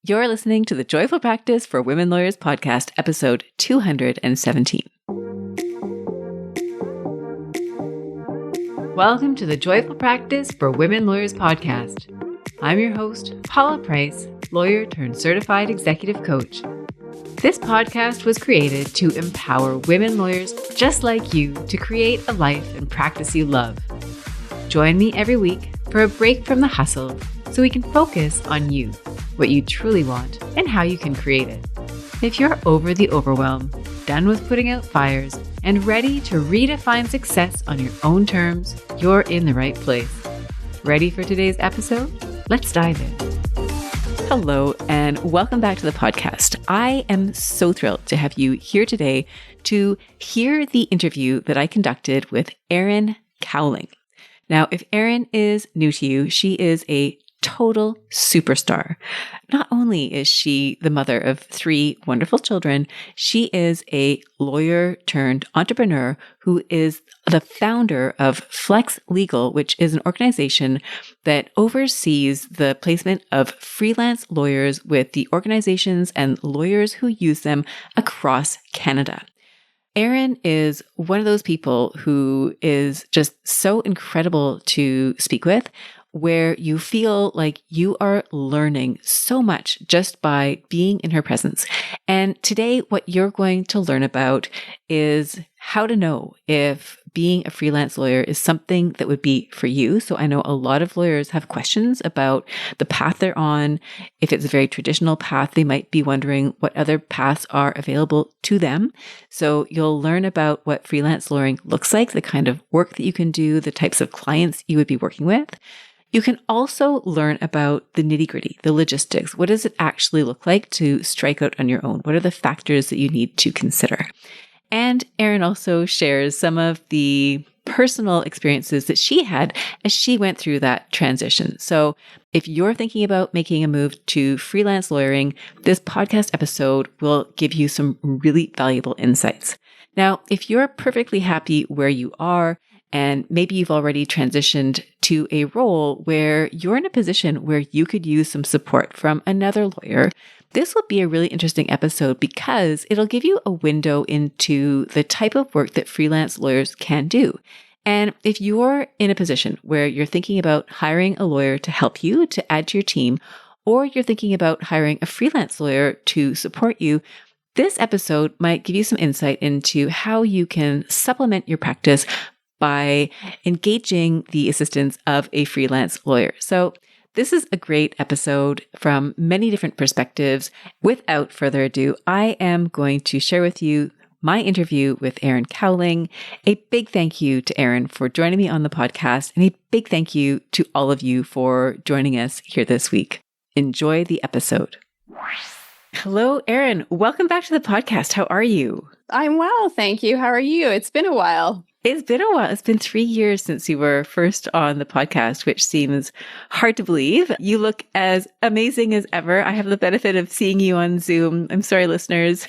You're listening to the Joyful Practice for Women Lawyers podcast, episode 217. Welcome to the Joyful Practice for Women Lawyers podcast. I'm your host, Paula Price, lawyer turned certified executive coach. This podcast was created to empower women lawyers just like you to create a life and practice you love. Join me every week for a break from the hustle so we can focus on you, what you truly want, and how you can create it. If you're over the overwhelm, done with putting out fires, and ready to redefine success on your own terms, you're in the right place. Ready for today's episode? Let's dive in. Hello, and welcome back to the podcast. I am so thrilled to have you here today to hear the interview that I conducted with Erin Cowling. Now, if Erin is new to you, she is a total superstar. Not only is she the mother of 3 wonderful children, she is a lawyer turned entrepreneur who is the founder of Flex Legal, which is an organization that oversees the placement of freelance lawyers with the organizations and lawyers who use them across Canada. Erin is one of those people who is just so incredible to speak with, where you feel like you are learning so much just by being in her presence. And today, what you're going to learn about is how to know if being a freelance lawyer is something that would be for you. So I know a lot of lawyers have questions about the path they're on. If it's a very traditional path, they might be wondering what other paths are available to them. So you'll learn about what freelance lawyering looks like, the kind of work that you can do, the types of clients you would be working with. You can also learn about the nitty-gritty, the logistics. What does it actually look like to strike out on your own? What are the factors that you need to consider? And Erin also shares some of the personal experiences that she had as she went through that transition. So if you're thinking about making a move to freelance lawyering, this podcast episode will give you some really valuable insights. Now, if you're perfectly happy where you are, and maybe you've already transitioned to a role where you're in a position where you could use some support from another lawyer, this will be a really interesting episode because it'll give you a window into the type of work that freelance lawyers can do. And if you're in a position where you're thinking about hiring a lawyer to help you, to add to your team, or you're thinking about hiring a freelance lawyer to support you, this episode might give you some insight into how you can supplement your practice by engaging the assistance of a freelance lawyer. So this is a great episode from many different perspectives. Without further ado, I am going to share with you my interview with Erin Cowling. A big thank you to Erin for joining me on the podcast, and a big thank you to all of you for joining us here this week. Enjoy the episode. Hello, Erin. Welcome back to the podcast. How are you? I'm well, thank you. How are you? It's been a while. It's been a while. It's been 3 years since you were first on the podcast, which seems hard to believe. You look as amazing as ever. I have the benefit of seeing you on Zoom. I'm sorry, listeners.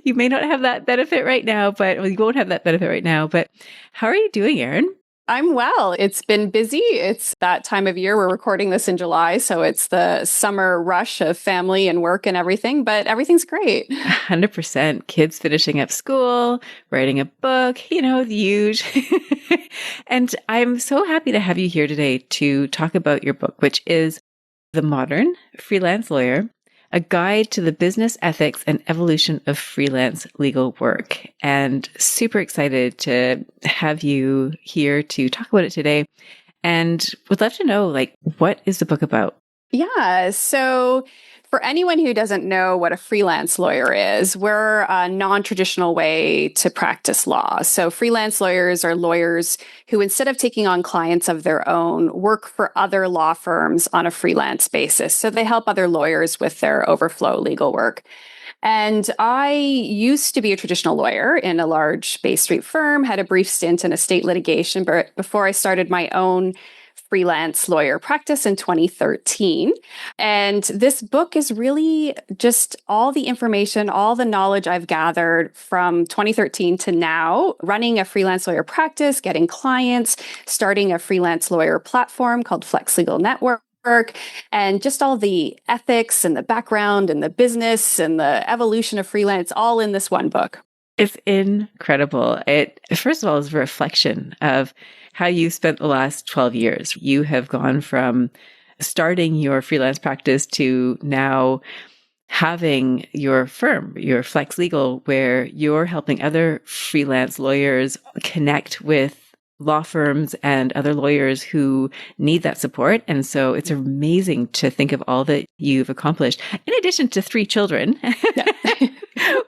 You may not have that benefit right now, you won't have that benefit right now. But how are you doing, Erin? I'm well. It's been busy. It's that time of year. We're recording this in July, so it's the summer rush of family and work and everything, but everything's great. 100%. Kids finishing up school, writing a book, the huge. And I'm so happy to have you here today to talk about your book, which is The Modern Freelance Lawyer, a guide to the business ethics and evolution of freelance legal work. And super excited to have you here to talk about it today. And would love to know, what is the book about? Yeah. So for anyone who doesn't know what a freelance lawyer is, we're a non-traditional way to practice law. So freelance lawyers are lawyers who, instead of taking on clients of their own, work for other law firms on a freelance basis. So they help other lawyers with their overflow legal work. And I used to be a traditional lawyer in a large Bay Street firm, had a brief stint in estate litigation, but before I started my own freelance lawyer practice in 2013. And this book is really just all the information, all the knowledge I've gathered from 2013 to now, running a freelance lawyer practice, getting clients, starting a freelance lawyer platform called Flex Legal Network, work and just all the ethics and the background and the business and the evolution of freelance all in this one book. It's incredible. It, first of all, is a reflection of how you spent the last 12 years. You have gone from starting your freelance practice to now having your firm, your Flex Legal, where you're helping other freelance lawyers connect with law firms and other lawyers who need that support. And so it's amazing to think of all that you've accomplished, in addition to 3 children,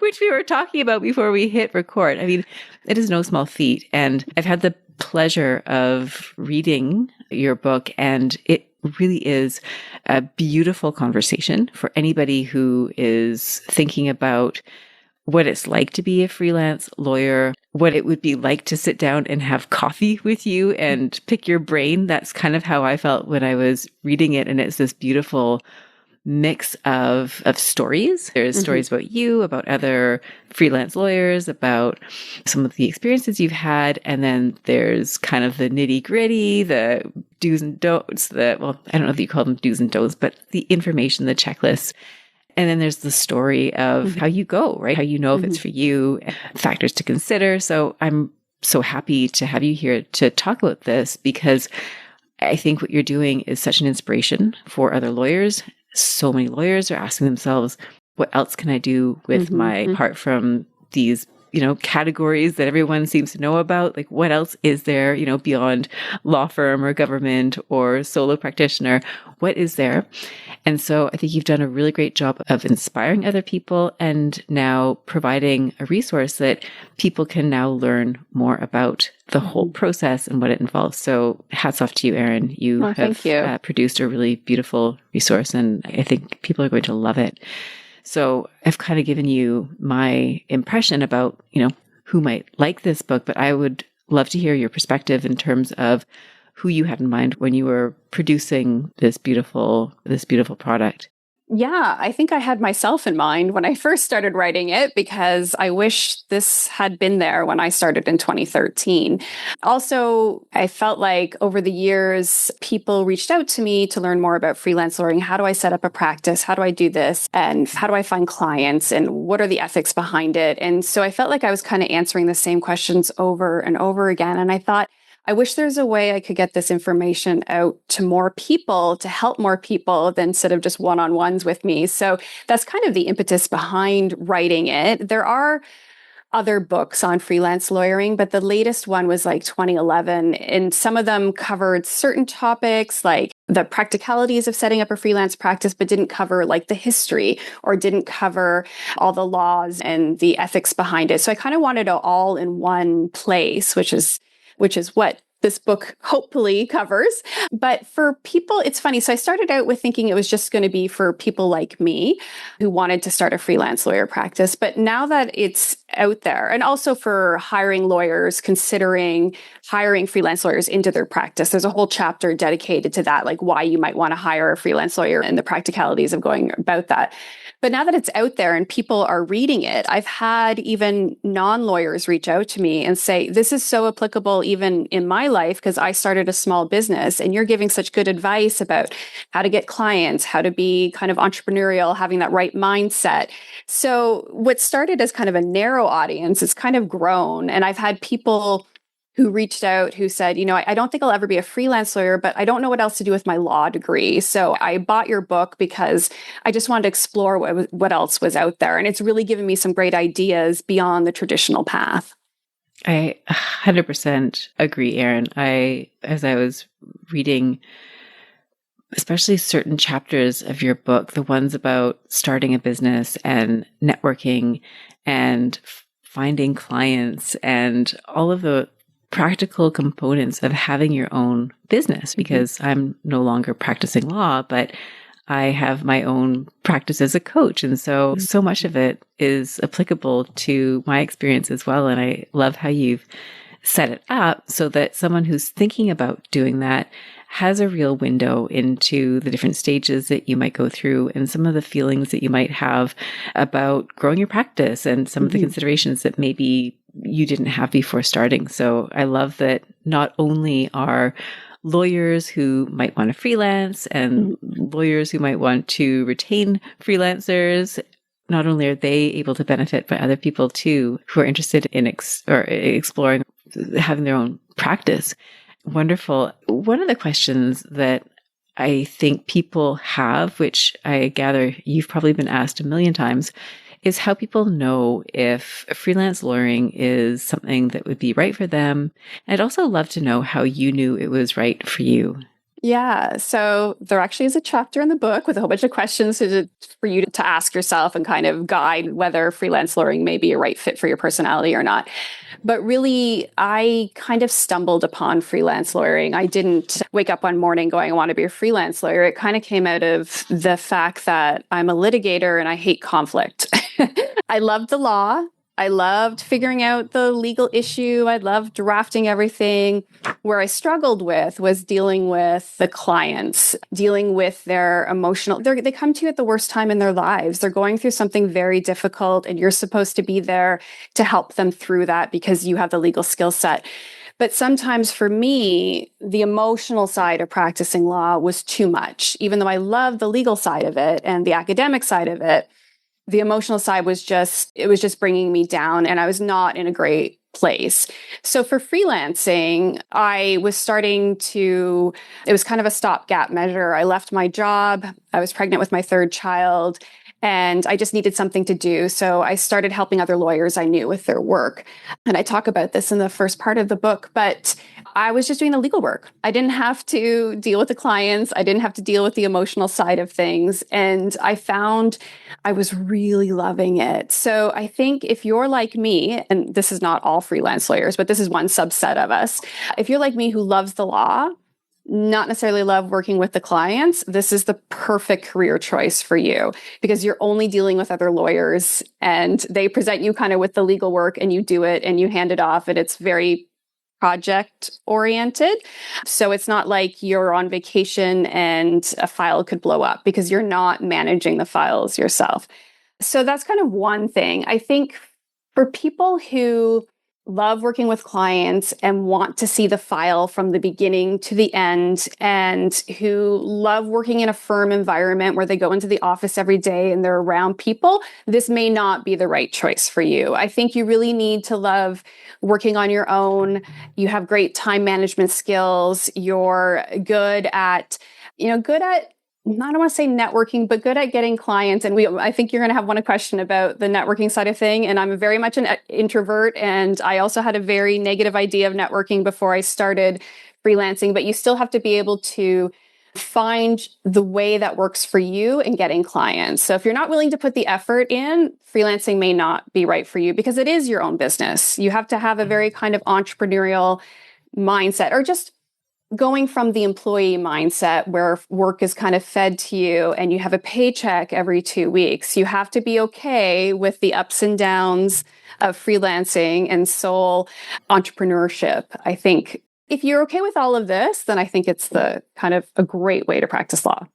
which we were talking about before we hit record. I mean, it is no small feat. And I've had the pleasure of reading your book, and it really is a beautiful conversation for anybody who is thinking about what it's like to be a freelance lawyer, what it would be like to sit down and have coffee with you and pick your brain. That's kind of how I felt when I was reading it. And it's this beautiful mix of stories. There's stories about you, about other freelance lawyers, about some of the experiences you've had. And then there's kind of the nitty gritty, the do's and don'ts, I don't know if you call them do's and don'ts, but the information, the checklists. And then there's the story of how you go, right? How you know if it's for you, factors to consider. So I'm so happy to have you here to talk about this, because I think what you're doing is such an inspiration for other lawyers. So many lawyers are asking themselves, what else can I do with my apart from these, categories that everyone seems to know about? Like, what else is there, beyond law firm or government or solo practitioner? What is there? And so I think you've done a really great job of inspiring other people and now providing a resource that people can now learn more about the whole process and what it involves. So hats off to you, Erin. You have produced a really beautiful resource, and I think people are going to love it. So I've kind of given you my impression about, who might like this book, but I would love to hear your perspective in terms of who you had in mind when you were producing this beautiful product. Yeah, I think I had myself in mind when I first started writing it, because I wish this had been there when I started in 2013. Also, I felt like over the years, people reached out to me to learn more about freelance lawyering. How do I set up a practice? How do I do this? And how do I find clients? And what are the ethics behind it? And so I felt like I was kind of answering the same questions over and over again. And I thought, I wish there's a way I could get this information out to more people, to help more people than instead of just one-on-ones with me. So that's kind of the impetus behind writing it. There are other books on freelance lawyering, but the latest one was like 2011. And some of them covered certain topics like the practicalities of setting up a freelance practice, but didn't cover like the history or didn't cover all the laws and the ethics behind it. So I kind of wanted it all in one place, which is what this book hopefully covers. But for people, it's funny. So I started out with thinking it was just going to be for people like me who wanted to start a freelance lawyer practice. But now that it's out there, and also for hiring lawyers, considering hiring freelance lawyers into their practice, there's a whole chapter dedicated to that, like why you might want to hire a freelance lawyer and the practicalities of going about that. But now that it's out there and people are reading it, I've had even non-lawyers reach out to me and say, this is so applicable even in my life because I started a small business and you're giving such good advice about how to get clients, how to be kind of entrepreneurial, having that right mindset. So what started as kind of a narrow audience, it's kind of grown. And I've had people who reached out who said, I don't think I'll ever be a freelance lawyer, but I don't know what else to do with my law degree. So I bought your book because I just wanted to explore what else was out there. And it's really given me some great ideas beyond the traditional path. I 100% agree, Erin. As I was reading, especially certain chapters of your book, the ones about starting a business and networking and finding clients and all of the practical components of having your own business, because I'm no longer practicing law, but I have my own practice as a coach. And so much of it is applicable to my experience as well. And I love how you've set it up so that someone who's thinking about doing that has a real window into the different stages that you might go through and some of the feelings that you might have about growing your practice and some of the considerations that maybe you didn't have before starting. So I love that not only are lawyers who might want to freelance and lawyers who might want to retain freelancers. Not only are they able to benefit, but other people too who are interested in exploring having their own practice. Wonderful. One of the questions that I think people have, which I gather you've probably been asked a million times, is how people know if freelance lawyering is something that would be right for them. I'd also love to know how you knew it was right for you. Yeah. So there actually is a chapter in the book with a whole bunch of questions for you to ask yourself and kind of guide whether freelance lawyering may be a right fit for your personality or not. But really, I kind of stumbled upon freelance lawyering. I didn't wake up one morning going, I want to be a freelance lawyer. It kind of came out of the fact that I'm a litigator and I hate conflict. I loved the law. I loved figuring out the legal issue. I loved drafting everything. Where I struggled with was dealing with the clients, dealing with their emotional. They come to you at the worst time in their lives. They're going through something very difficult, and you're supposed to be there to help them through that because you have the legal skill set. But sometimes for me, the emotional side of practicing law was too much. Even though I love the legal side of it and the academic side of it, the emotional side was just bringing me down, and I was not in a great place. So for freelancing, it was kind of a stopgap measure. I left my job. I was pregnant with my third child, and I just needed something to do. So I started helping other lawyers I knew with their work. And I talk about this in the first part of the book, but I was just doing the legal work. I didn't have to deal with the clients. I didn't have to deal with the emotional side of things. And I found I was really loving it. So I think if you're like me, and this is not all freelance lawyers, but this is one subset of us. If you're like me who loves the law, not necessarily love working with the clients, this is the perfect career choice for you because you're only dealing with other lawyers and they present you kind of with the legal work and you do it and you hand it off, and it's very project oriented. So it's not like you're on vacation and a file could blow up because you're not managing the files yourself. So that's kind of one thing. I think for people who love working with clients and want to see the file from the beginning to the end, and who love working in a firm environment where they go into the office every day and they're around people, this may not be the right choice for you. I think you really need to love working on your own. You have great time management skills. You're good at I don't want to say networking, but good at getting clients. And I think you're going to have one question about the networking side of thing. And I'm very much an introvert. And I also had a very negative idea of networking before I started freelancing, but you still have to be able to find the way that works for you in getting clients. So if you're not willing to put the effort in, freelancing may not be right for you because it is your own business. You have to have a very kind of entrepreneurial mindset, or just going from the employee mindset where work is kind of fed to you and you have a paycheck every 2 weeks. You have to be okay with the ups and downs of freelancing and sole entrepreneurship. I think if you're okay with all of this, then I think it's the kind of a great way to practice law.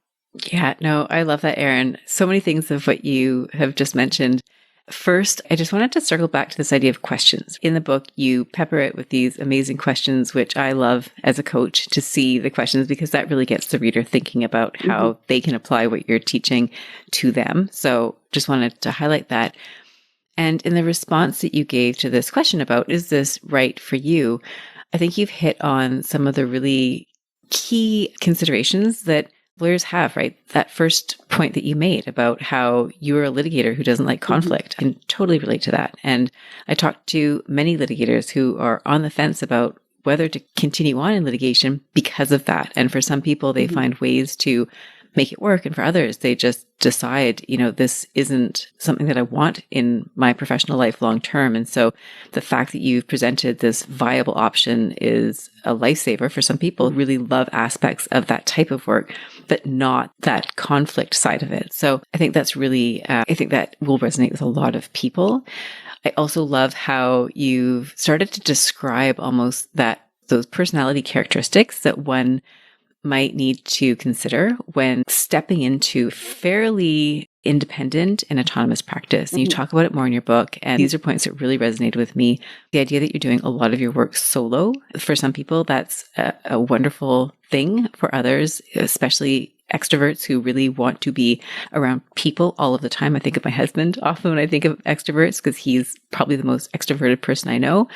Yeah, no, I love that, Erin. So many things of what you have just mentioned. First, I just wanted to circle back to this idea of questions. In the book, you pepper it with these amazing questions, which I love as a coach to see the questions because that really gets the reader thinking about how they can apply what you're teaching to them. So just wanted to highlight that. And in the response that you gave to this question about, is this right for you? I think you've hit on some of the really key considerations that lawyers have, right? That first point that you made about how you are a litigator who doesn't like conflict. I can totally relate to that. And I talked to many litigators who are on the fence about whether to continue on in litigation because of that. And for some people, they find ways to make it work. And for others, they just decide, this isn't something that I want in my professional life long term. And so the fact that you've presented this viable option is a lifesaver for some people who really love aspects of that type of work, but not that conflict side of it. So I think that's really, I think that will resonate with a lot of people. I also love how you've started to describe almost those personality characteristics that one might need to consider when stepping into fairly independent and autonomous practice. And you talk about it more in your book. And these are points that really resonated with me. The idea that you're doing a lot of your work solo. For some people, that's a wonderful thing. For others, especially extroverts who really want to be around people all of the time. I think of my husband often when I think of extroverts because he's probably the most extroverted person I know.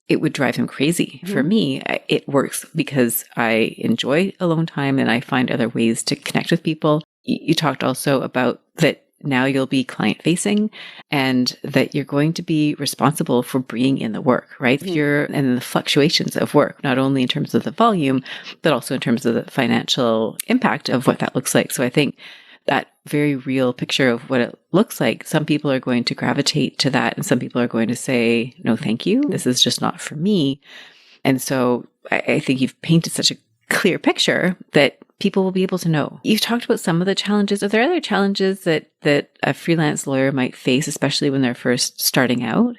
It would drive him crazy. For me, it works because I enjoy alone time and I find other ways to connect with people. You talked also about that now you'll be client facing and that you're going to be responsible for bringing in the work, right? And the fluctuations of work, not only in terms of the volume, but also in terms of the financial impact of what that looks like. So I think that very real picture of what it looks like, some people are going to gravitate to that and some people are going to say, no, thank you. This is just not for me. And so I think you've painted such a clear picture that people will be able to know. You've talked about some of the challenges. Are there other challenges that a freelance lawyer might face, especially when they're first starting out?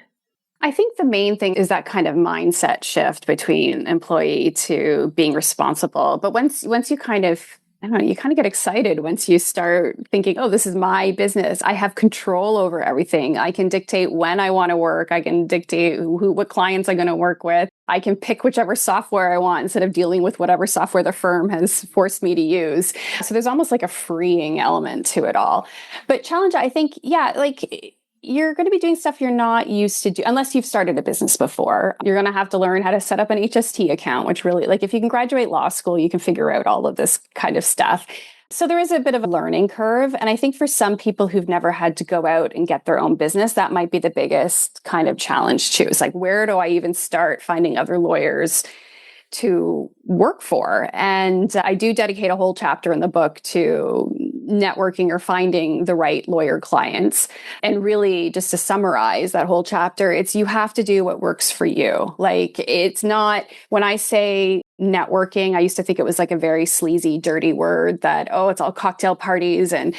I think the main thing is that kind of mindset shift between employee to being responsible. But once you kind of, I don't know, you kind of get excited once you start thinking, oh, this is my business. I have control over everything. I can dictate when I want to work. I can dictate what clients I'm going to work with. I can pick whichever software I want instead of dealing with whatever software the firm has forced me to use. So there's almost like a freeing element to it all. But challenge, I think, like you're going to be doing stuff you're not used to do unless you've started a business before. You're going to have to learn how to set up an HST account, which really, like if you can graduate law school, you can figure out all of this kind of stuff. So there is a bit of a learning curve. And I think for some people who've never had to go out and get their own business, that might be the biggest kind of challenge too. It's like, where do I even start finding other lawyers to work for? And I do dedicate a whole chapter in the book to networking or finding the right lawyer clients. And really, just to summarize that whole chapter, it's you have to do what works for you. Like, it's not, when I say networking, I used to think it was like a very sleazy, dirty word that, oh, it's all cocktail parties and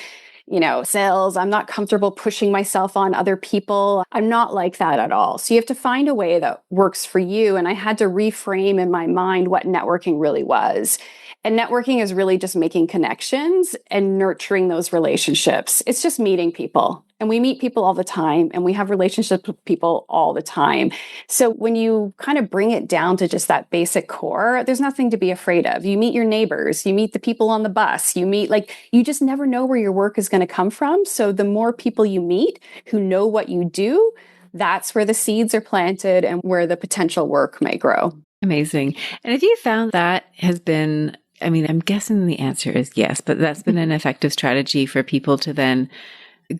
sales. I'm not comfortable pushing myself on other people. I'm not like that at all. So you have to find a way that works for you. And I had to reframe in my mind what networking really was. And networking is really just making connections and nurturing those relationships. It's just meeting people. And we meet people all the time and we have relationships with people all the time. So when you kind of bring it down to just that basic core, there's nothing to be afraid of. You meet your neighbors, you meet the people on the bus, you just never know where your work is going to come from. So the more people you meet who know what you do, that's where the seeds are planted and where the potential work may grow. Amazing. And have you found that has been, I'm guessing the answer is yes, but that's been an effective strategy for people to then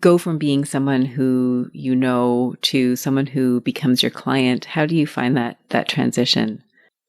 go from being someone who you know to someone who becomes your client? How do you find that transition?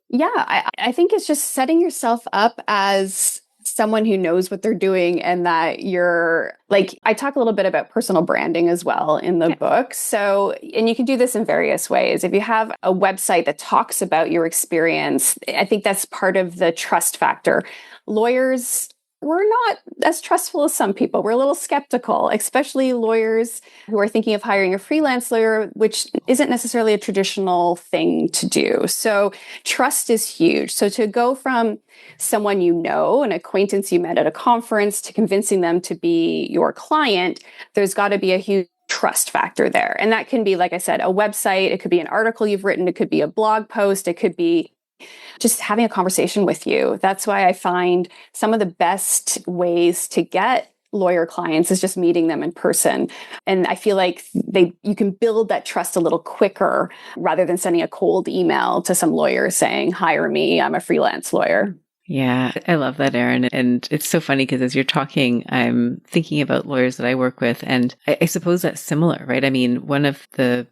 Yeah, I think it's just setting yourself up as someone who knows what they're doing and that you're like, I talk a little bit about personal branding as well in the book. So, and you can do this in various ways. If you have a website that talks about your experience, I think that's part of the trust factor. Lawyers, we're not as trustful as some people. We're a little skeptical, especially lawyers who are thinking of hiring a freelance lawyer, which isn't necessarily a traditional thing to do. So trust is huge. So to go from someone you know, an acquaintance you met at a conference, to convincing them to be your client, there's got to be a huge trust factor there. And that can be, like I said, a website. It could be an article you've written. It could be a blog post. It could be just having a conversation with you. That's why I find some of the best ways to get lawyer clients is just meeting them in person. And I feel like you can build that trust a little quicker rather than sending a cold email to some lawyer saying, hire me, I'm a freelance lawyer. Yeah, I love that, Erin. And it's so funny because as you're talking, I'm thinking about lawyers that I work with. And I suppose that's similar, right? Something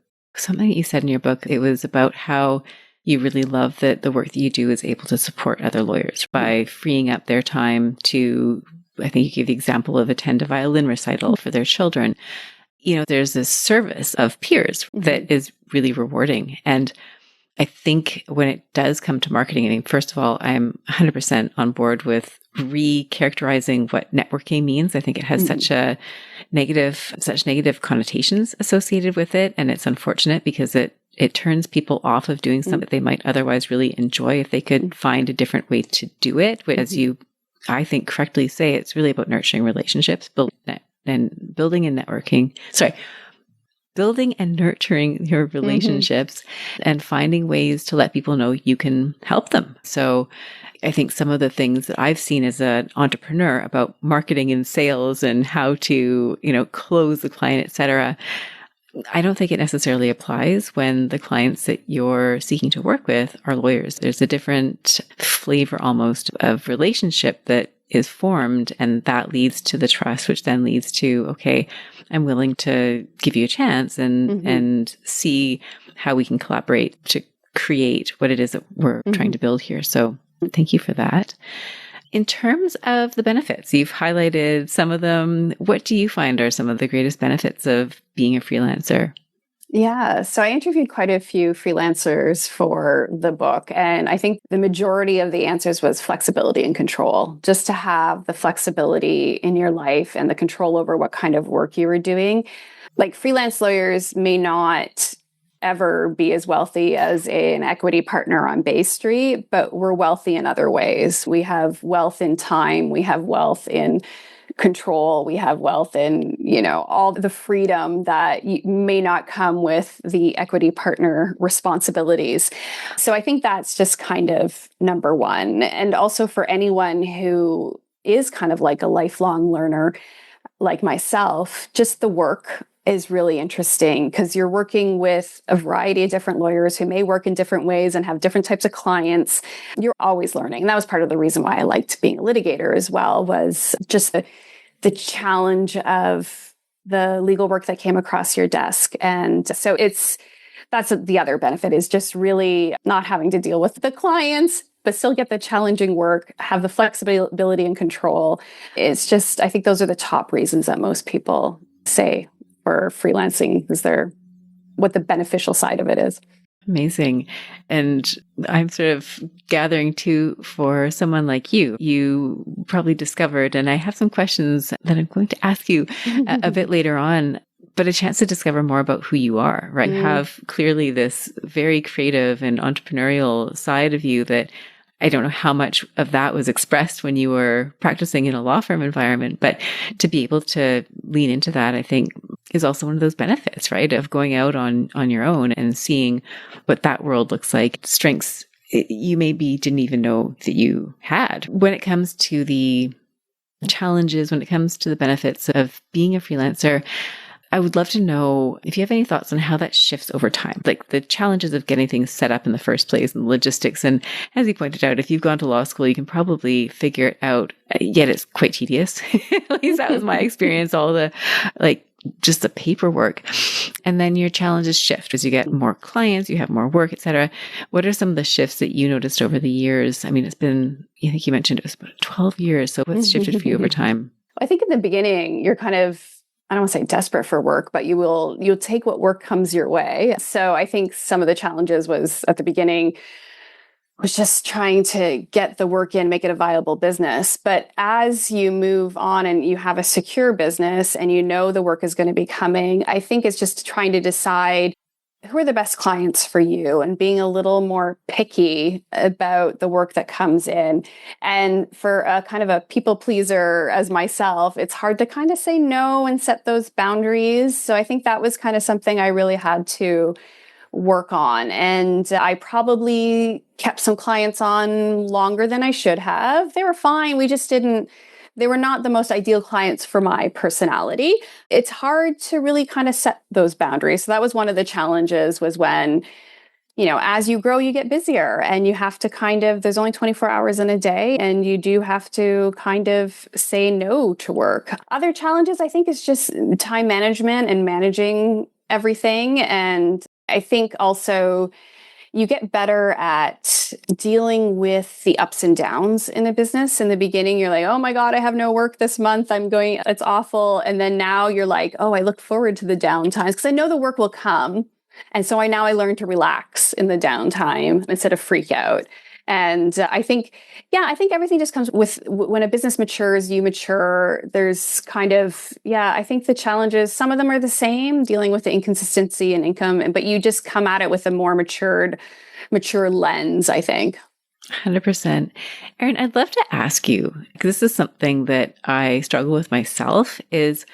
that you said in your book, it was about how you really love that the work that you do is able to support other lawyers by freeing up their time to, I think you gave the example of attend a violin recital for their children. There's this service of peers that is really rewarding. And I think when it does come to marketing, first of all, I'm 100% on board with re-characterizing what networking means. I think it has such negative connotations associated with it. And it's unfortunate because it turns people off of doing something that they might otherwise really enjoy if they could find a different way to do it. As you I think, correctly say it's really about nurturing relationships, building and networking. Sorry, building and nurturing your relationships and finding ways to let people know you can help them. So I think some of the things that I've seen as an entrepreneur about marketing and sales and how to, close the client, et cetera, I don't think it necessarily applies when the clients that you're seeking to work with are lawyers. There's a different flavor almost of relationship that is formed, and that leads to the trust, which then leads to, okay, I'm willing to give you a chance and see how we can collaborate to create what it is that we're trying to build here. So thank you for that. In terms of the benefits, you've highlighted some of them. What do you find are some of the greatest benefits of being a freelancer? Yeah, so I interviewed quite a few freelancers for the book, and I think the majority of the answers was flexibility and control. Just to have the flexibility in your life and the control over what kind of work you were doing. Like, freelance lawyers may not ever be as wealthy as an equity partner on Bay Street, but we're wealthy in other ways. We have wealth in time, we have wealth in control, we have wealth in, all the freedom that may not come with the equity partner responsibilities. So I think that's just kind of number one. And also for anyone who is kind of like a lifelong learner, like myself, just the work is really interesting because you're working with a variety of different lawyers who may work in different ways and have different types of clients. You're always learning. And that was part of the reason why I liked being a litigator as well, was just the challenge of the legal work that came across your desk. And so that's the other benefit, is just really not having to deal with the clients, but still get the challenging work, have the flexibility and control. It's just, I think those are the top reasons that most people say for freelancing, what the beneficial side of it is. Amazing. And I'm sort of gathering too, for someone like you probably discovered, and I have some questions that I'm going to ask you a bit later on, but a chance to discover more about who you are, right? You have clearly this very creative and entrepreneurial side of you that I don't know how much of that was expressed when you were practicing in a law firm environment, but to be able to lean into that, I think, is also one of those benefits, right? Of going out on your own and seeing what that world looks like, strengths you maybe didn't even know that you had. When it comes to the challenges, when it comes to the benefits of being a freelancer, I would love to know if you have any thoughts on how that shifts over time, like the challenges of getting things set up in the first place and logistics. And as you pointed out, if you've gone to law school, you can probably figure it out, yet it's quite tedious. At least that was my experience, all the, just the paperwork. And then your challenges shift as you get more clients, you have more work, et cetera. What are some of the shifts that you noticed over the years? I mean, it's been, I think you mentioned it was about 12 years. So what's shifted for you over time? I think in the beginning, you're kind of, I don't want to say desperate for work, but you'll take what work comes your way. So I think some of the challenges was at the beginning was just trying to get the work in, make it a viable business. But as you move on and you have a secure business and you know the work is going to be coming, I think it's just trying to decide who are the best clients for you and being a little more picky about the work that comes in. And for a kind of a people pleaser as myself, it's hard to kind of say no and set those boundaries. So I think that was kind of something I really had to work on. And I probably kept some clients on longer than I should have. They were fine. They were not the most ideal clients for my personality. It's hard to really kind of set those boundaries. So that was one of the challenges, was when, as you grow, you get busier and you have to there's only 24 hours in a day and you do have to kind of say no to work. Other challenges, I think, is just time management and managing everything. And I think also you get better at dealing with the ups and downs in a business. In the beginning, you're like, oh my God, I have no work this month. It's awful. And then now you're like, oh, I look forward to the downtimes because I know the work will come. And so I learn to relax in the downtime instead of freak out. And I think everything just comes with, when a business matures, you mature. There's I think the challenges, some of them are the same, dealing with the inconsistency in income, but you just come at it with a more mature lens, I think. 100%. Erin, I'd love to ask you, because this is something that I struggle with myself, is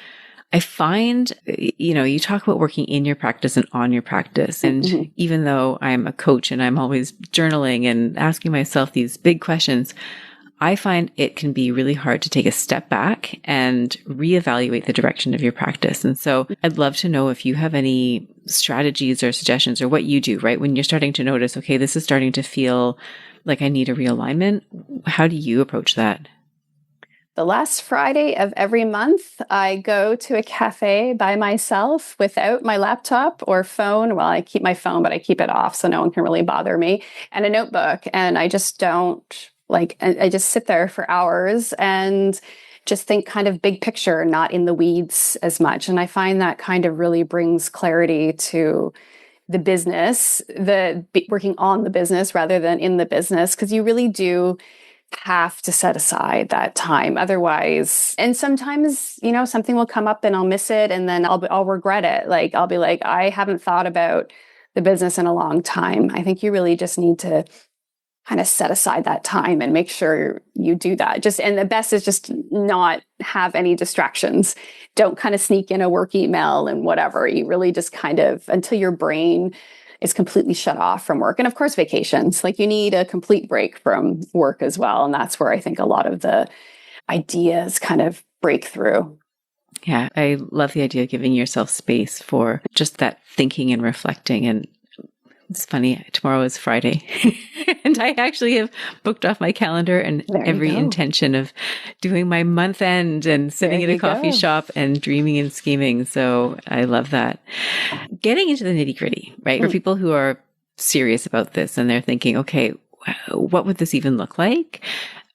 I find, you talk about working in your practice and on your practice. And even though I'm a coach and I'm always journaling and asking myself these big questions, I find it can be really hard to take a step back and reevaluate the direction of your practice. And so I'd love to know if you have any strategies or suggestions or what you do, right? When you're starting to notice, okay, this is starting to feel like I need a realignment. How do you approach that? The last Friday of every month, I go to a cafe by myself without my laptop or phone. Well, I keep my phone, but I keep it off so no one can really bother me, and a notebook. And I just I just sit there for hours and just think kind of big picture, not in the weeds as much. And I find that kind of really brings clarity to the business, working on the business rather than in the business, because you really do have to set aside that time. Otherwise, and sometimes, something will come up and I'll miss it and then I'll regret it. Like, I'll be like, I haven't thought about the business in a long time. I think you really just need to kind of set aside that time and make sure you do that. And the best is just not have any distractions. Don't kind of sneak in a work email and whatever. You really just kind of, until your brain is completely shut off from work. And of course, vacations, like you need a complete break from work as well. And that's where I think a lot of the ideas kind of break through. Yeah, I love the idea of giving yourself space for just that thinking and reflecting. And it's funny, tomorrow is Friday and I actually have booked off my calendar and every intention of doing my month end and sitting in a coffee shop and dreaming and scheming. So I love that. Getting into the nitty gritty, right? For people who are serious about this and they're thinking, okay, what would this even look like?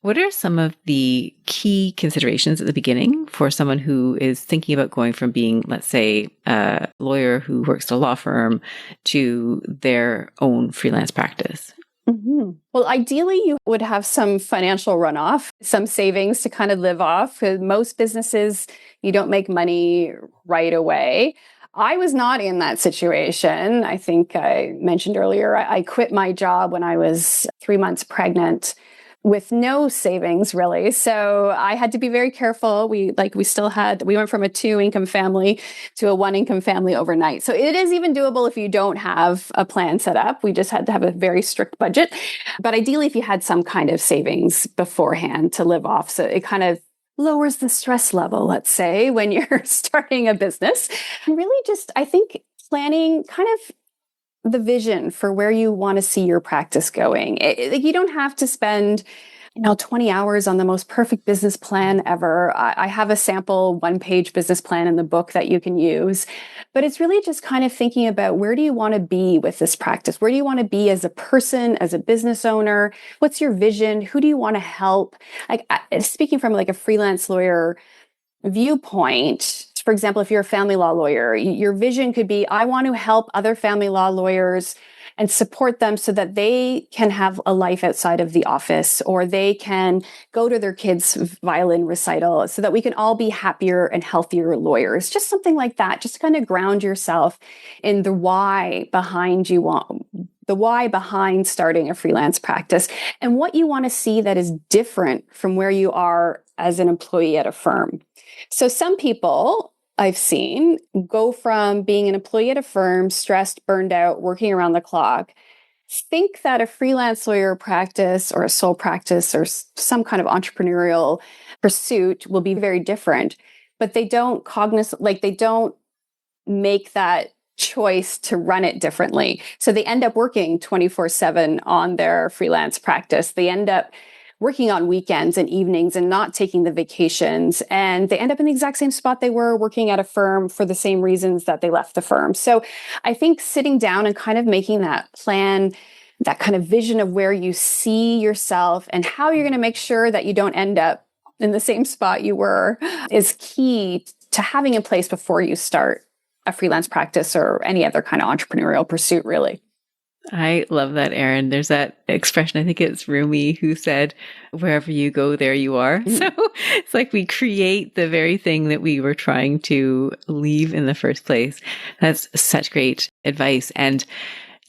What are some of the key considerations at the beginning for someone who is thinking about going from being, let's say, a lawyer who works at a law firm to their own freelance practice? Well, ideally, you would have some financial runoff, some savings to kind of live off. Most businesses, you don't make money right away. I was not in that situation. I think I mentioned earlier, I quit my job when I was 3 months pregnant with no savings really. So I had to be very careful. We went from a 2-income family to a 1-income family overnight. So it is even doable if you don't have a plan set up. We just had to have a very strict budget. But ideally, if you had some kind of savings beforehand to live off, so it kind of lowers the stress level, let's say, when you're starting a business. And really just, I think, planning kind of the vision for where you want to see your practice going. You don't have to spend 20 hours on the most perfect business plan ever. I have a sample 1-page business plan in the book that you can use, but it's really just kind of thinking about, where do you want to be with this practice? Where do you want to be as a person, as a business owner? What's your vision? Who do you want to help? Like, speaking from like a freelance lawyer viewpoint, for example, if you're a family law lawyer, your vision could be, I want to help other family law lawyers and support them so that they can have a life outside of the office, or they can go to their kids' violin recital, so that we can all be happier and healthier lawyers. Just something like that, just to kind of ground yourself in the why behind starting a freelance practice, and what you want to see that is different from where you are as an employee at a firm. So some people I've seen go from being an employee at a firm, stressed, burned out, working around the clock, think that a freelance lawyer practice or a sole practice or some kind of entrepreneurial pursuit will be very different, but they don't they don't make that choice to run it differently. So they end up working 24/7 on their freelance practice. They end up working on weekends and evenings and not taking the vacations. And they end up in the exact same spot they were working at a firm for the same reasons that they left the firm. So I think sitting down and kind of making that plan, that kind of vision of where you see yourself and how you're going to make sure that you don't end up in the same spot you were, is key to having in place before you start a freelance practice or any other kind of entrepreneurial pursuit, really. I love that, Erin. There's that expression, I think it's Rumi, who said, wherever you go, there you are. So it's like we create the very thing that we were trying to leave in the first place. That's such great advice. And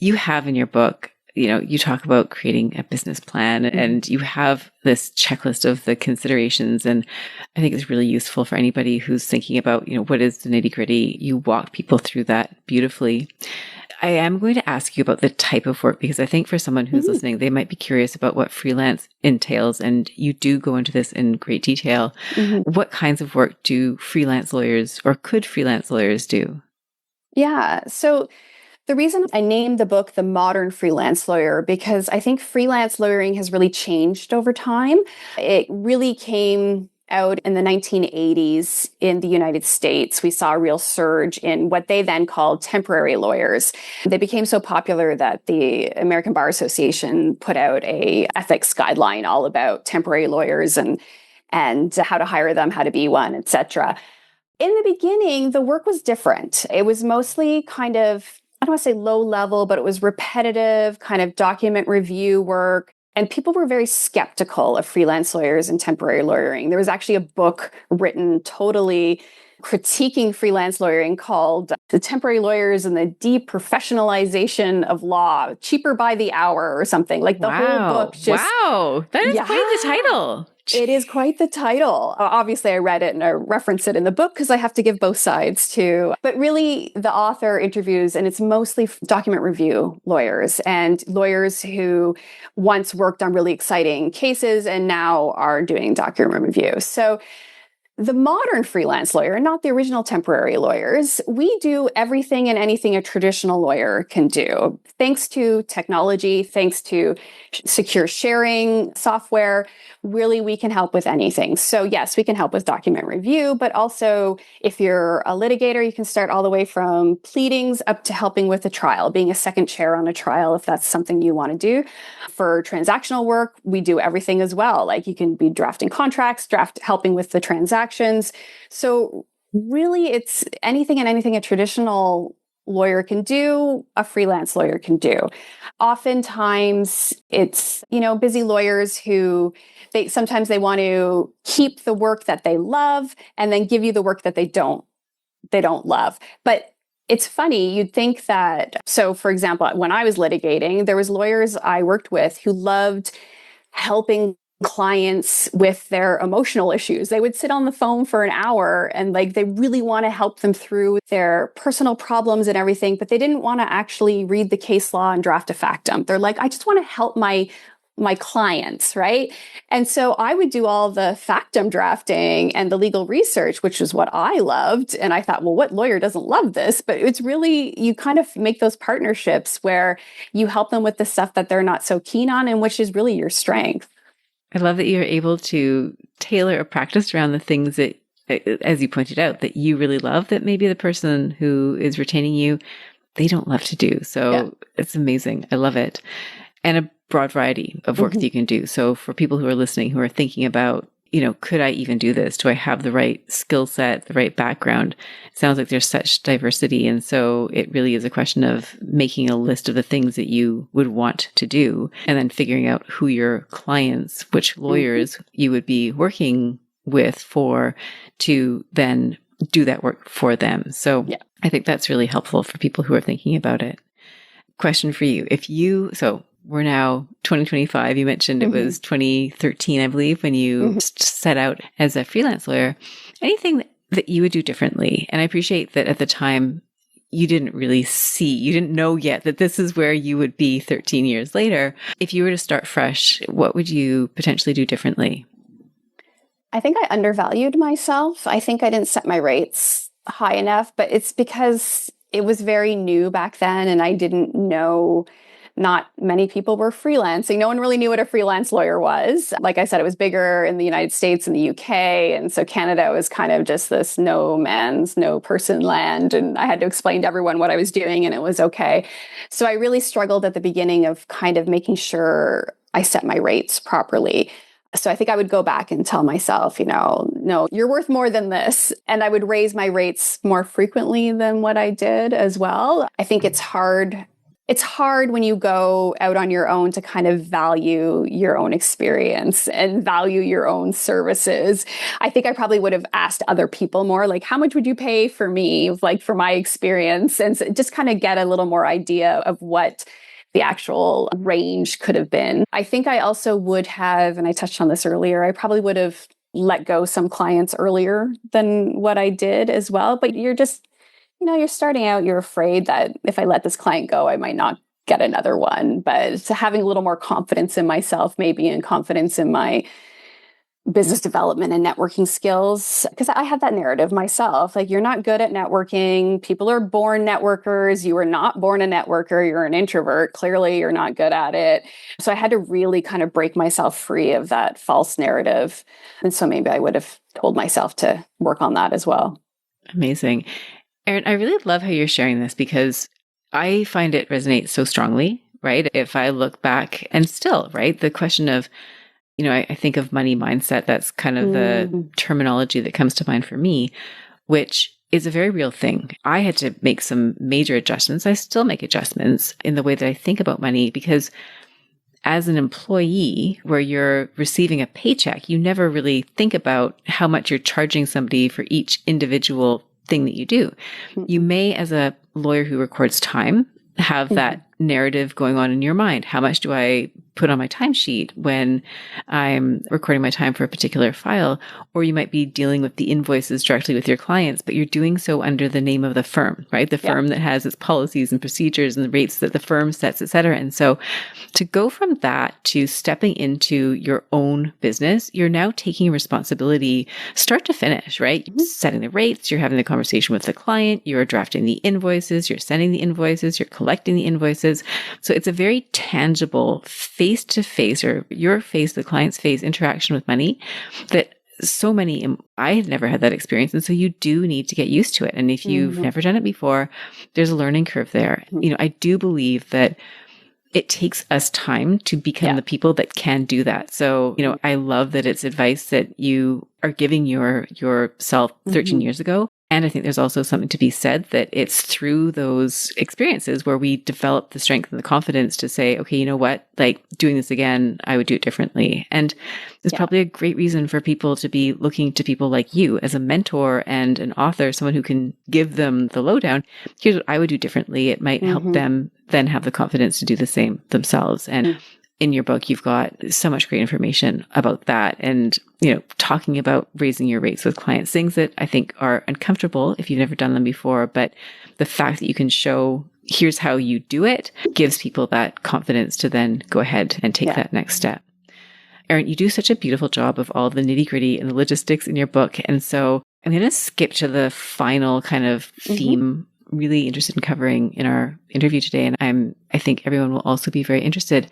you have in your book you talk about creating a business plan and you have this checklist of the considerations. And I think it's really useful for anybody who's thinking about, what is the nitty gritty. You walk people through that beautifully. I am going to ask you about the type of work, because I think for someone who's listening, they might be curious about what freelance entails. And you do go into this in great detail. What kinds of work do freelance lawyers, or could freelance lawyers do? Yeah. So the reason I named the book The Modern Freelance Lawyer, because I think freelance lawyering has really changed over time. It really came out in the 1980s in the United States. We saw a real surge in what they then called temporary lawyers. They became so popular that the American Bar Association put out a ethics guideline all about temporary lawyers and how to hire them, how to be one, etc. In the beginning, the work was different. It was mostly kind of, I don't want to say low level, but it was repetitive kind of document review work. And people were very skeptical of freelance lawyers and temporary lawyering. There was actually a book written totally critiquing freelance lawyering called The Temporary Lawyers and the Deprofessionalization of Law, Cheaper by the Hour or something. Like the whole book just... Wow, that is quite the title. It is quite the title. Obviously, I read it and I reference it in the book because I have to give both sides too. But really, the author interviews, and it's mostly document review lawyers and lawyers who once worked on really exciting cases and now are doing document review. So the modern freelance lawyer, not the original temporary lawyers, we do everything and anything a traditional lawyer can do. Thanks to technology, thanks to secure sharing software, really we can help with anything. So yes, we can help with document review, but also if you're a litigator, you can start all the way from pleadings up to helping with a trial, being a second chair on a trial if that's something you want to do. For transactional work, we do everything as well. Like you can be drafting contracts, helping with the transactions. So really it's anything and anything a traditional lawyer can do, a freelance lawyer can do. Oftentimes it's, busy lawyers who sometimes they want to keep the work that they love and then give you the work that they don't love. But it's funny, you'd think that, so for example, when I was litigating, there was lawyers I worked with who loved helping clients with their emotional issues. They would sit on the phone for an hour and they really want to help them through their personal problems and everything, but they didn't want to actually read the case law and draft a factum. They're like, I just want to help my clients, right? And so I would do all the factum drafting and the legal research, which is what I loved. And I thought, well, what lawyer doesn't love this? But it's really, you kind of make those partnerships where you help them with the stuff that they're not so keen on and which is really your strength. I love that you're able to tailor a practice around the things that, as you pointed out, that you really love, that maybe the person who is retaining you, they don't love to do. So It's amazing. I love it. And a broad variety of work that you can do. So for people who are listening, who are thinking about, could I even do this? Do I have the right skill set, the right background? It sounds like there's such diversity. And so it really is a question of making a list of the things that you would want to do and then figuring out who your clients, which lawyers you would be working with for to then do that work for them. So I think that's really helpful for people who are thinking about it. Question for you. We're now 2025. You mentioned it was 2013, I believe, when you set out as a freelance lawyer. Anything that you would do differently? And I appreciate that at the time, you didn't know yet that this is where you would be 13 years later. If you were to start fresh, what would you potentially do differently? I think I undervalued myself. I think I didn't set my rates high enough, but it's because it was very new back then and I didn't know. Not many people were freelancing. No one really knew what a freelance lawyer was. Like I said, it was bigger in the United States and the UK. And so Canada was kind of just this no person land. And I had to explain to everyone what I was doing and it was okay. So I really struggled at the beginning of kind of making sure I set my rates properly. So I think I would go back and tell myself, no, you're worth more than this. And I would raise my rates more frequently than what I did as well. I think it's hard. It's hard when you go out on your own to kind of value your own experience and value your own services. I think I probably would have asked other people more, like, how much would you pay for me, like for my experience? And so just kind of get a little more idea of what the actual range could have been. I think I also would have, and I touched on this earlier, I probably would have let go some clients earlier than what I did as well. But you're just, you're starting out, you're afraid that if I let this client go, I might not get another one. But having a little more confidence in myself, maybe, and confidence in my business development and networking skills, because I had that narrative myself. Like, you're not good at networking. People are born networkers. You were not born a networker. You're an introvert. Clearly, you're not good at it. So I had to really kind of break myself free of that false narrative. And so maybe I would have told myself to work on that as well. Amazing. Erin, I really love how you're sharing this because I find it resonates so strongly, right? If I look back and still, right, the question of, I think of money mindset. That's kind of the terminology that comes to mind for me, which is a very real thing. I had to make some major adjustments. I still make adjustments in the way that I think about money because as an employee where you're receiving a paycheck, you never really think about how much you're charging somebody for each individual thing that you do. You may, as a lawyer who records time, have that narrative going on in your mind. How much do I put on my timesheet when I'm recording my time for a particular file? Or you might be dealing with the invoices directly with your clients, but you're doing so under the name of the firm, right? The firm that has its policies and procedures and the rates that the firm sets, et cetera. And so to go from that to stepping into your own business, you're now taking responsibility start to finish, right? You're setting the rates, you're having the conversation with the client, you're drafting the invoices, you're sending the invoices, you're collecting the invoices. So it's a very tangible face-to-face, or your face, the client's face interaction with money that so many, I had never had that experience. And so you do need to get used to it. And if you've never done it before, there's a learning curve there. I do believe that it takes us time to become the people that can do that. So, I love that it's advice that you are giving yourself 13 years ago. And I think there's also something to be said that it's through those experiences where we develop the strength and the confidence to say, okay, you know what, like doing this again, I would do it differently. And it's probably a great reason for people to be looking to people like you as a mentor and an author, someone who can give them the lowdown. Here's what I would do differently. It might help them then have the confidence to do the same themselves. And in your book, you've got so much great information about that and, talking about raising your rates with clients, things that I think are uncomfortable if you've never done them before. But the fact that you can show, here's how you do it, gives people that confidence to then go ahead and take that next step. Erin, you do such a beautiful job of all the nitty gritty and the logistics in your book. And so I'm going to skip to the final kind of theme really interested in covering in our interview today. And I think everyone will also be very interested,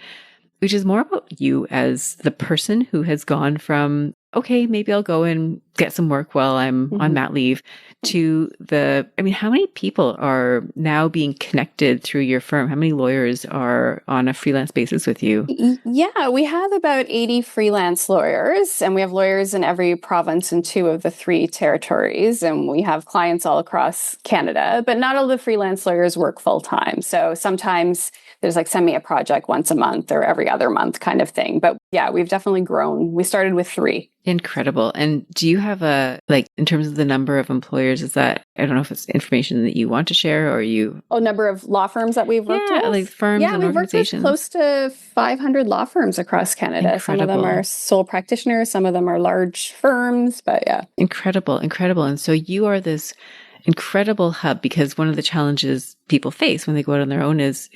which is more about you as the person who has gone from, okay, maybe I'll go and get some work while I'm on mat leave, to how many people are now being connected through your firm? How many lawyers are on a freelance basis with you? Yeah, we have about 80 freelance lawyers, and we have lawyers in every province in 2 of the 3 territories. And we have clients all across Canada, but not all the freelance lawyers work full time. So sometimes there's send me a project once a month or every other month kind of thing. But yeah, we've definitely grown. We started with 3. Incredible. And do you have in terms of the number of employers, is that, I don't know if it's information that you want to share or you... Oh, number of law firms that we've worked with? Like firms and organizations. We've worked with close to 500 law firms across Canada. Incredible. Some of them are sole practitioners, some of them are large firms, but yeah. Incredible. And so you are this incredible hub, because one of the challenges people face when they go out on their own is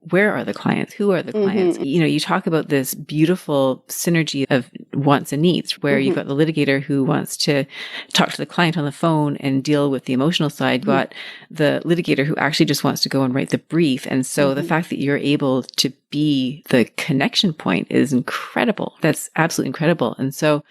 where are the clients? Who are the clients? You talk about this beautiful synergy of wants and needs, where you've got the litigator who wants to talk to the client on the phone and deal with the emotional side. You've got the litigator who actually just wants to go and write the brief. And so the fact that you're able to be the connection point is incredible. That's absolutely incredible. And so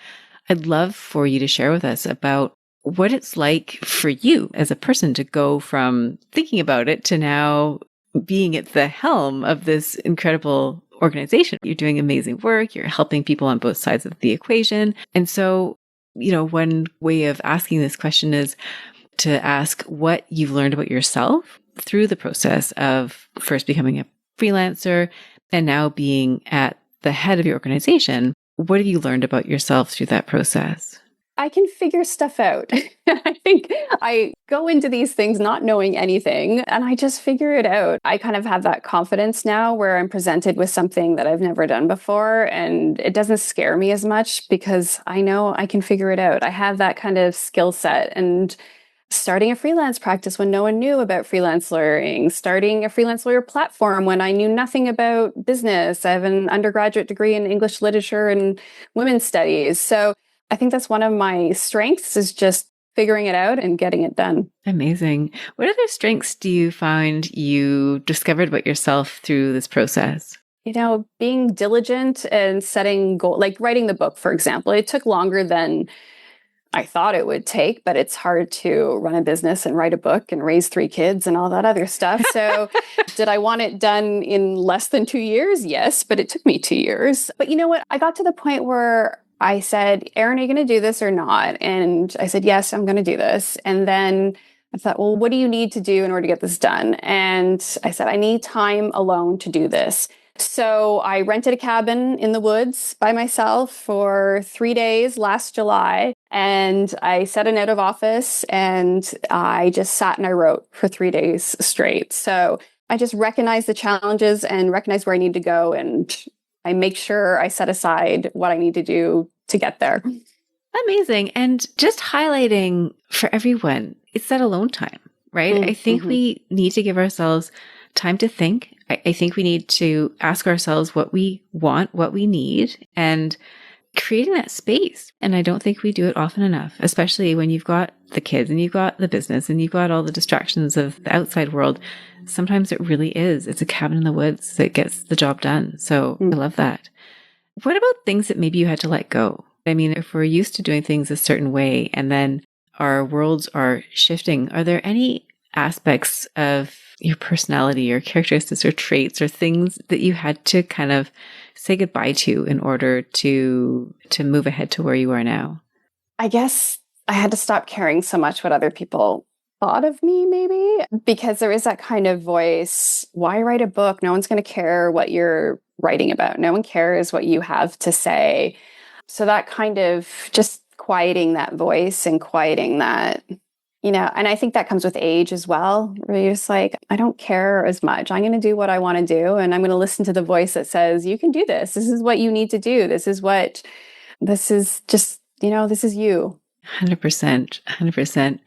I'd love for you to share with us about what it's like for you as a person to go from thinking about it to now being at the helm of this incredible organization. You're doing amazing work. You're helping people on both sides of the equation. And so, one way of asking this question is to ask what you've learned about yourself through the process of first becoming a freelancer and now being at the head of your organization. What have you learned about yourself through that process? I can figure stuff out. I think I go into these things not knowing anything and I just figure it out. I kind of have that confidence now where I'm presented with something that I've never done before and it doesn't scare me as much because I know I can figure it out. I have that kind of skill set. And starting a freelance practice when no one knew about freelance lawyering, starting a freelance lawyer platform when I knew nothing about business. I have an undergraduate degree in English literature and women's studies. So I think that's one of my strengths is just figuring it out and getting it done. Amazing. What other strengths do you find you discovered about yourself through this process? Being diligent and setting goals, like writing the book, for example, it took longer than I thought it would take, but it's hard to run a business and write a book and raise 3 kids and all that other stuff. So did I want it done in less than 2 years? Yes, but it took me 2 years. But you know what? I got to the point where I said, Erin, are you going to do this or not? And I said, yes, I'm going to do this. And then I thought, well, what do you need to do in order to get this done? And I said, I need time alone to do this. So I rented a cabin in the woods by myself for 3 days last July. And I set an out of office and I just sat and I wrote for 3 days straight. So I just recognized the challenges and recognized where I need to go. And I make sure I set aside what I need to do to get there. Amazing. And just highlighting for everyone, it's that alone time, right? I think we need to give ourselves time to think. I think we need to ask ourselves what we want, what we need, and creating that space. And I don't think we do it often enough, especially when you've got the kids and you've got the business and you've got all the distractions of the outside world. Sometimes it really is. It's a cabin in the woods that gets the job done. So I love that. What about things that maybe you had to let go? I mean, if we're used to doing things a certain way and then our worlds are shifting, are there any aspects of your personality or characteristics or traits or things that you had to kind of say goodbye to in order to move ahead to where you are now? I guess I had to stop caring so much what other people thought of me, maybe, because there is that kind of voice. Why write a book? No one's going to care what you're writing about. No one cares what you have to say. So that kind of just quieting that voice and quieting that, and I think that comes with age as well, where you're just like, I don't care as much. I'm going to do what I want to do. And I'm going to listen to the voice that says, you can do this. This is what you need to do. This is just, this is you. 100%. 100%.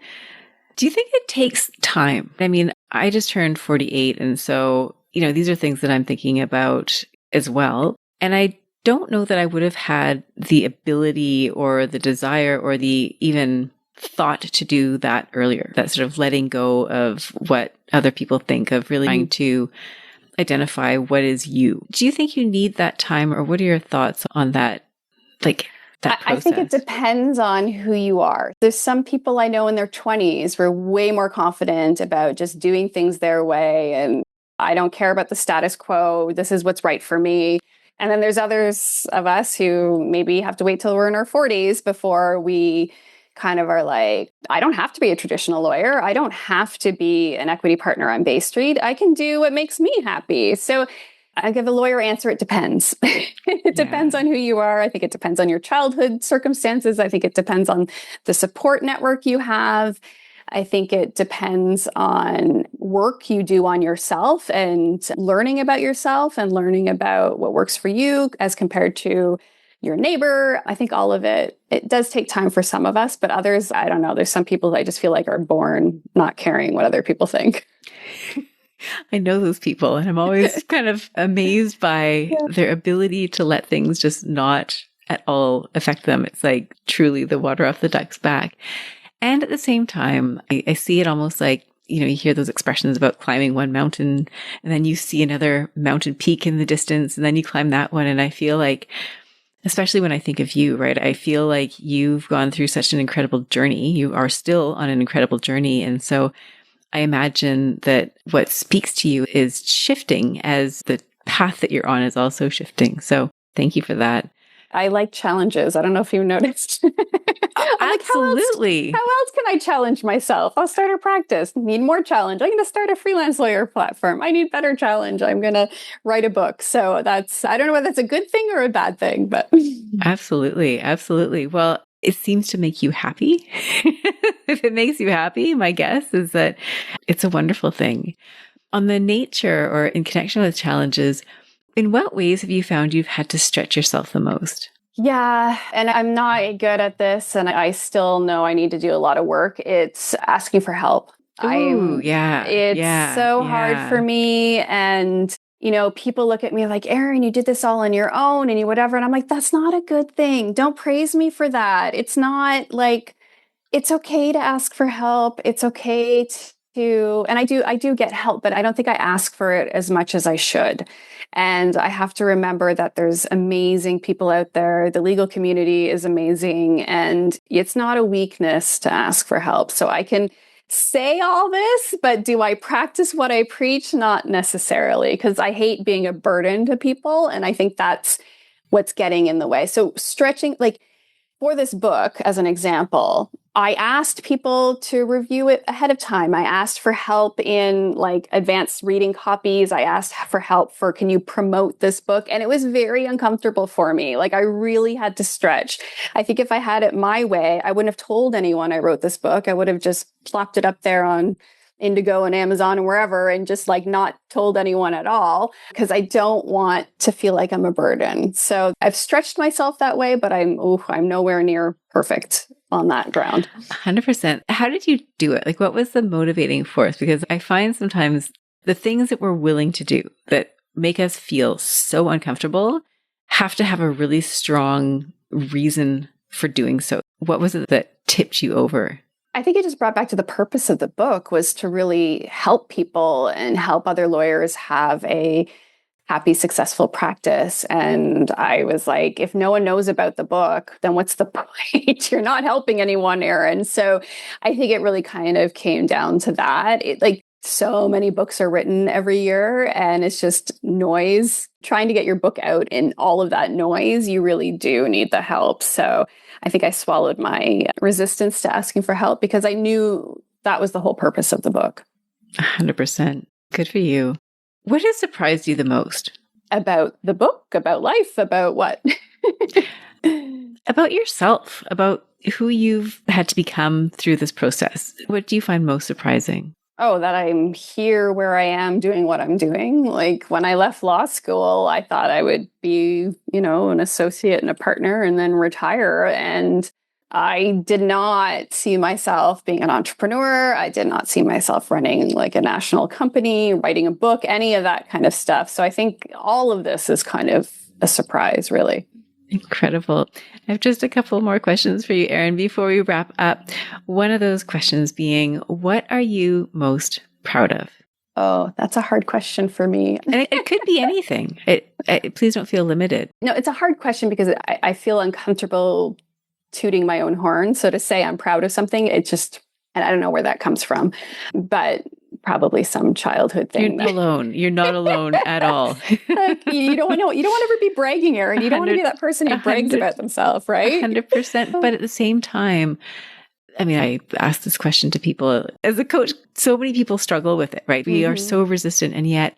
Do you think it takes time? I mean, I just turned 48. And so, these are things that I'm thinking about as well. And I don't know that I would have had the ability or the desire or the even thought to do that earlier, that sort of letting go of what other people think, of really trying to identify what is you. Do you think you need that time, or what are your thoughts on that? Like that process? I think it depends on who you are. There's some people I know in their 20s who are way more confident about just doing things their way. And I don't care about the status quo. This is what's right for me. And then there's others of us who maybe have to wait till we're in our 40s before we kind of are like, I don't have to be a traditional lawyer. I don't have to be an equity partner on Bay Street. I can do what makes me happy. So I give a lawyer answer, it depends. It depends on who you are. I think it depends on your childhood circumstances. I think it depends on the support network you have. I think it depends on work you do on yourself and learning about yourself and learning about what works for you as compared to your neighbor. I think all of it does take time for some of us, but others, I don't know. There's some people that I just feel like are born not caring what other people think. I know those people, and I'm always kind of amazed by their ability to let things just not at all affect them. It's like truly the water off the duck's back. And at the same time, I see it almost like, you hear those expressions about climbing one mountain and then you see another mountain peak in the distance and then you climb that one. And I feel like, especially when I think of you, right? I feel like you've gone through such an incredible journey. You are still on an incredible journey. And so I imagine that what speaks to you is shifting as the path that you're on is also shifting. So thank you for that. I like challenges. I don't know if you've noticed. Absolutely. How else can I challenge myself? I'll start a practice. Need more challenge. I'm going to start a freelance lawyer platform. I need better challenge. I'm going to write a book. So I don't know whether that's a good thing or a bad thing, but. Absolutely. Absolutely. Well, it seems to make you happy. If it makes you happy, my guess is that it's a wonderful thing. On the nature or in connection with challenges, in what ways have you found you've had to stretch yourself the most? Yeah, and I'm not good at this, and I still know I need to do a lot of work. It's asking for help. It's so hard for me. And, people look at me like, Erin, you did this all on your own and you whatever. And I'm like, that's not a good thing. Don't praise me for that. It's not like, it's okay to ask for help. It's okay and I do get help, but I don't think I ask for it as much as I should. And I have to remember that there's amazing people out there. The legal community is amazing, and it's not a weakness to ask for help. So I can say all this, but do I practice what I preach? Not necessarily, because I hate being a burden to people. And I think that's what's getting in the way. So stretching, like for this book, as an example, I asked people to review it ahead of time. I asked for help in like advanced reading copies. I asked for help for, can you promote this book? And it was very uncomfortable for me. Like I really had to stretch. I think if I had it my way, I wouldn't have told anyone I wrote this book. I would have just plopped it up there on Indigo and Amazon and wherever and just like not told anyone at all, because I don't want to feel like I'm a burden. So I've stretched myself that way, but I'm nowhere near perfect on that ground. 100%. How did you do it? Like, what was the motivating force? Because I find sometimes the things that we're willing to do that make us feel so uncomfortable have to have a really strong reason for doing so. What was it that tipped you over? I think it just brought back to the purpose of the book was to really help people and help other lawyers have a happy, successful practice. And I was like, if no one knows about the book, then what's the point? You're not helping anyone, Erin. So I think it really kind of came down to that. So many books are written every year, and it's just noise. Trying to get your book out in all of that noise, you really do need the help. So I think I swallowed my resistance to asking for help because I knew that was the whole purpose of the book. 100%. Good for you. What has surprised you the most? About the book, about life, about what? About yourself, about who you've had to become through this process. What do you find most surprising? Oh, that I'm here where I am doing what I'm doing. Like when I left law school, I thought I would be, an associate and a partner and then retire. And I did not see myself being an entrepreneur. I did not see myself running like a national company, writing a book, any of that kind of stuff. So I think all of this is kind of a surprise, really. Incredible. I have just a couple more questions for you, Erin, before we wrap up. One of those questions being, what are you most proud of? Oh, that's a hard question for me. And it could be anything. Please don't feel limited. No, it's a hard question because I feel uncomfortable tooting my own horn. So to say I'm proud of something, and I don't know where that comes from, but probably some childhood thing. You're not alone. You're not alone at all. Like, you don't want to ever be bragging, Erin. You don't want to be that person who brags about themselves, right? 100%. But at the same time, I ask this question to people as a coach. So many people struggle with it, right? We are so resistant, and yet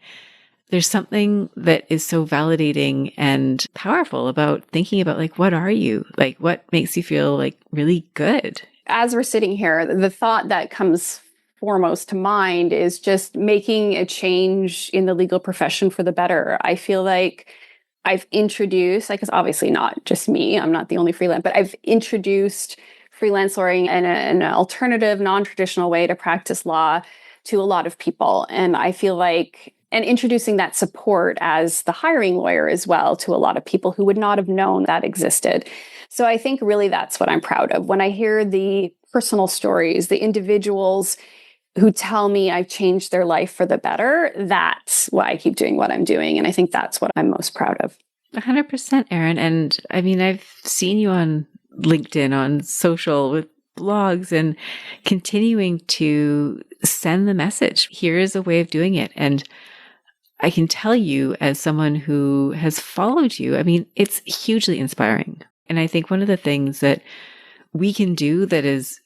there's something that is so validating and powerful about thinking about like, what are you? Like, what makes you feel like really good? As we're sitting here, the thought that comes foremost to mind is just making a change in the legal profession for the better. I feel like I've introduced, like, it's obviously not just me, I'm not the only freelance, but I've introduced freelance lawyering in an alternative, non-traditional way to practice law to a lot of people. And I feel like, and introducing that support as the hiring lawyer as well to a lot of people who would not have known that existed. So I think really that's what I'm proud of. When I hear the personal stories, the individuals who tell me I've changed their life for the better, that's why I keep doing what I'm doing. And I think that's what I'm most proud of. 100%, Erin. And I've seen you on LinkedIn, on social, with blogs, and continuing to send the message. Here is a way of doing it. And I can tell you, as someone who has followed you, it's hugely inspiring. And I think one of the things that we can do that is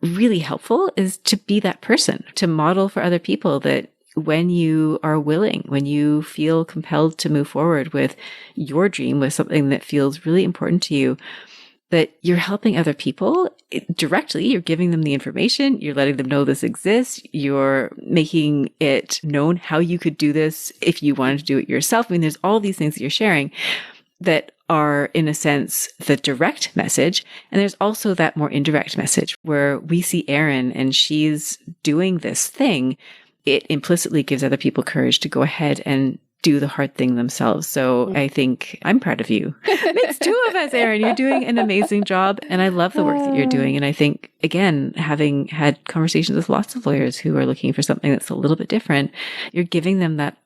really helpful is to be that person, to model for other people that when you are willing, when you feel compelled to move forward with your dream, with something that feels really important to you, that you're helping other people directly. You're giving them the information. You're letting them know this exists. You're making it known how you could do this if you wanted to do it yourself. I mean, there's all these things that you're sharing that are, in a sense, the direct message. And there's also that more indirect message where we see Erin and she's doing this thing. It implicitly gives other people courage to go ahead and do the hard thing themselves. So I think I'm proud of you. It's two of us, Erin. You're doing an amazing job. And I love the work that you're doing. And I think, again, having had conversations with lots of lawyers who are looking for something that's a little bit different, you're giving them that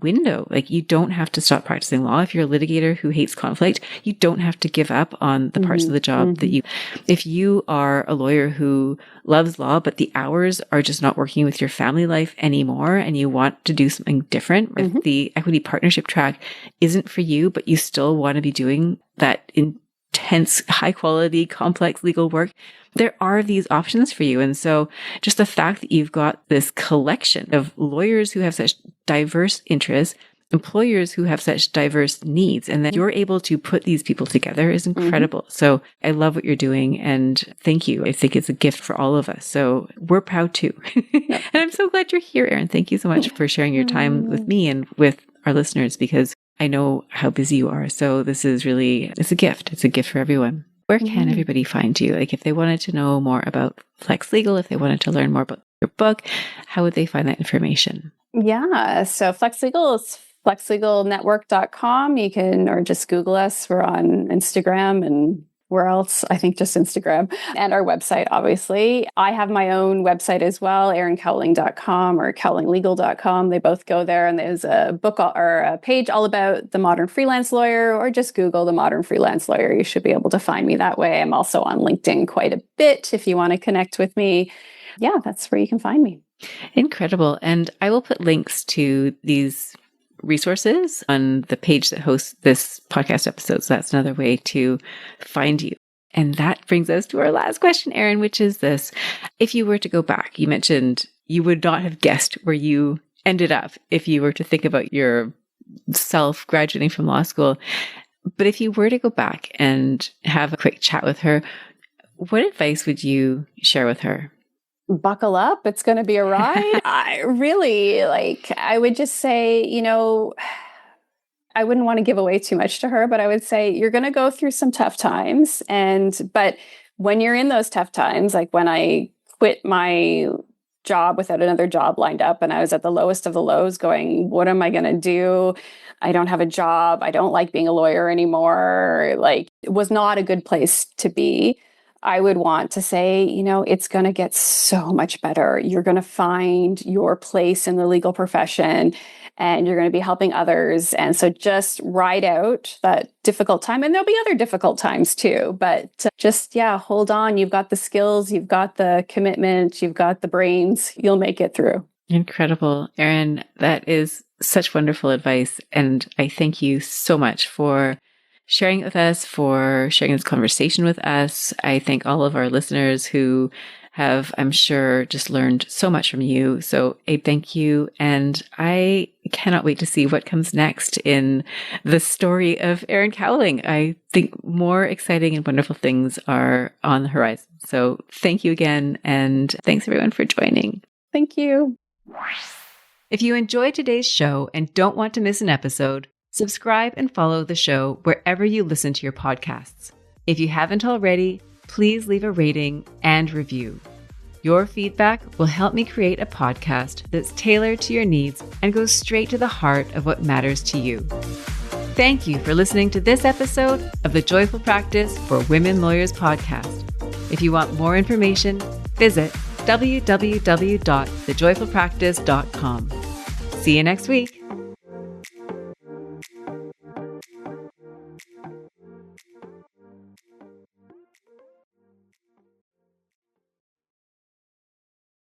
window. Like, you don't have to stop practicing law. If you're a litigator who hates conflict, you don't have to give up on the parts of the job that if you are a lawyer who loves law, but the hours are just not working with your family life anymore, and you want to do something different, if the equity partnership track isn't for you, but you still want to be doing that intense, high quality, complex legal work, there are these options for you. And so just the fact that you've got this collection of lawyers who have such diverse interests, employers who have such diverse needs, and that you're able to put these people together is incredible. So I love what you're doing, and thank you. I think it's a gift for all of us. So we're proud too. And I'm so glad you're here, Erin. Thank you so much for sharing your time with me and with our listeners, because I know how busy you are. So this is really, it's a gift. It's a gift for everyone. Where can everybody find you? Like, if they wanted to know more about Flex Legal, if they wanted to learn more about your book, how would they find that information? Yeah. So Flex Legal is flexlegalnetwork.com. You can, or just Google us. We're on Instagram and where else? I think just Instagram, and our website, obviously. I have my own website as well, erincowling.com or cowlinglegal.com. They both go there, and there's a book or a page all about the Modern Freelance Lawyer, or just Google the Modern Freelance Lawyer. You should be able to find me that way. I'm also on LinkedIn quite a bit if you want to connect with me. Yeah, that's where you can find me. Incredible. And I will put links to these resources on the page that hosts this podcast episode. So that's another way to find you. And that brings us to our last question, Erin, which is this. If you were to go back, you mentioned you would not have guessed where you ended up if you were to think about yourself graduating from law school. But if you were to go back and have a quick chat with her, what advice would you share with her? Buckle up. It's going to be a ride. I would just say, I wouldn't want to give away too much to her, but I would say you're going to go through some tough times. But when you're in those tough times, like when I quit my job without another job lined up, and I was at the lowest of the lows going, what am I going to do? I don't have a job. I don't like being a lawyer anymore. Like, it was not a good place to be. I would want to say, it's going to get so much better. You're going to find your place in the legal profession, and you're going to be helping others. And so just ride out that difficult time. And there'll be other difficult times too, but hold on. You've got the skills, you've got the commitment, you've got the brains. You'll make it through. Incredible. Erin, that is such wonderful advice. And I thank you so much for sharing it with us, for sharing this conversation with us. I thank all of our listeners who have, I'm sure, just learned so much from you. So a thank you. And I cannot wait to see what comes next in the story of Erin Cowling. I think more exciting and wonderful things are on the horizon. So thank you again. And thanks everyone for joining. Thank you. If you enjoyed today's show and don't want to miss an episode, subscribe and follow the show wherever you listen to your podcasts. If you haven't already, please leave a rating and review. Your feedback will help me create a podcast that's tailored to your needs and goes straight to the heart of what matters to you. Thank you for listening to this episode of the Joyful Practice for Women Lawyers podcast. If you want more information, visit www.thejoyfulpractice.com. See you next week.